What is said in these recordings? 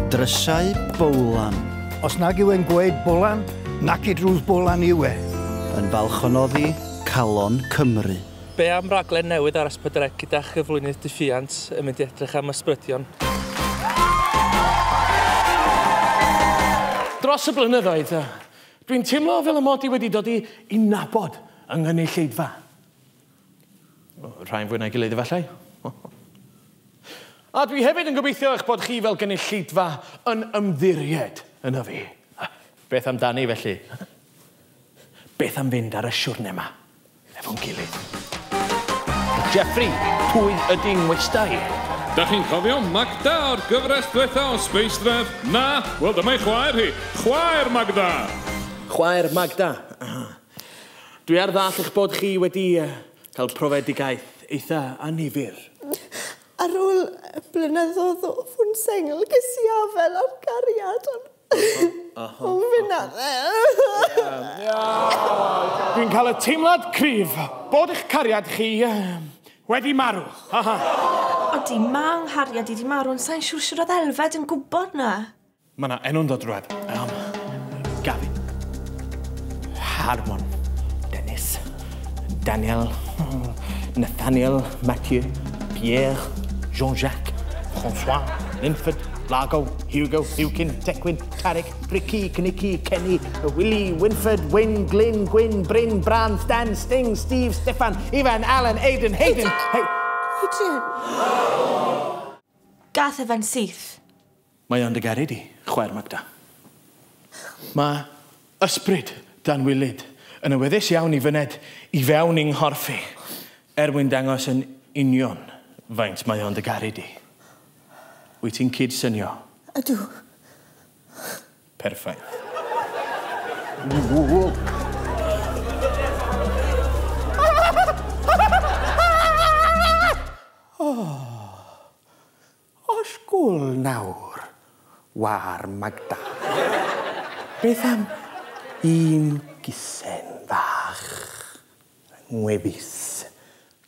Drysau bowlan. Os nag yw e'n gweud bolan, nac i drws bolan yw e. Yn falchonoddi Calon Cymru. Be am raglen newydd ar S4C gyda chyflwynydd diffiant yn mynd i edrych am ysbrydion? Dros y blynyddoedd, dwi'n teimlo fel y mod i wedi dod i nabod yng ngynulleidfa. Rhain fwy na'i gilydd efallai. A dwi hefyd yn gobeithio eich bod chi fel gynulleidfa yn ymddiried yn y fi. Beth amdani felly? Beth am fynd ar y siwrne yma efo'n gilydd? Jeffrey, pwy ydy'n ngwestai? Da chi'n cofio Magda o'r gyfres diwetha o Spacedref? Na, wel dyma'i chwaer hi. Chwaer Magda! Chwaer Magda. Dwi ar ddall eich bod chi wedi cael profedigaeth eitha annifyr. Ar ôl blynyddoedd o ffwn sengl ges i afel ar gariad, ond fyna. Dwi'n cael y teimlad cryf bod eich cariad chi wedi marw. Odi, ma' nghariad i wedi marw, ond sa'n siŵr sydd oedd Elfed yn gwybod na. Mae yna enw'n dod rwedd. Gavin. Harmon. Dennis. Daniel. Nathaniel. Mathieu. Pierre. Jean-Jacques. François. Linford. Largo. Hugo. Hewkin. Tecwyn. Tarek. Ricky. Knicky. Kenny. Willie. Winford. Wyn. Glyn. Gwyn. Bryn. Bran. Stan. Sting. Steve. Stefan. Ivan. Alan. Aidan. Hayden. Adrian. Gath efo'n syth. Mae o'n dy garid i, chwaer Magda. Mae ysbryd dan wylid yn awyddus iawn i fyned i fewn i'n nghorffi, mwyn dangos yn union faint mae o'n dy garid i. Wyt ti'n cydsynio? Ydw. Perffaith. Osgwl nawr, war Magda. Beth am un gusen fach, ngwefus,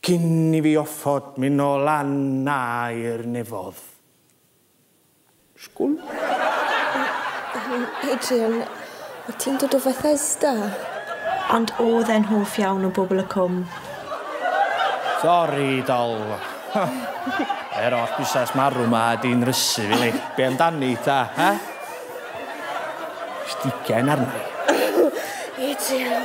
cyn i fi offod mynd o lan i'r nefodd. Sgwl? Adrian, wyt ti'n dod o Bethesda? Ond oedd e'n hoff iawn o bobl y cwm. Sori, dol. Oll busnes marw ma di'n rysu fi li. Be amdani ta, ha? Stigen arni. Adrian.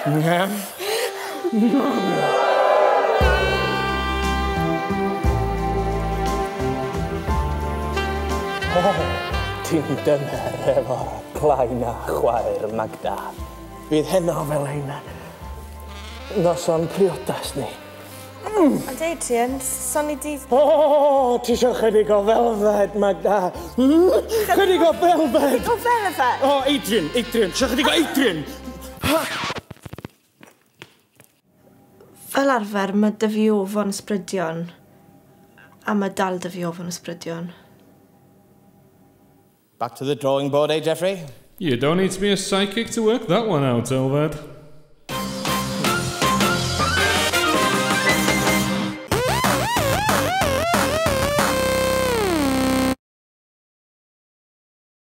Ti'n dyner efo plaen a chwaer Magda. Fydd heno fel ein noson priodas ni. Ond Adrian, son i di... Ti isio chydig o felfed, Magda? Chydig o felfed? O felfed? O, Adrian, isio chydig o Adrian? Fel arfer, mae dy fi ofon ysbrydion. A mae dal dy fi ofon ysbrydion. Back to the drawing board, eh, Jeffrey? You don't need to be a psychic to work that one out, Elfed.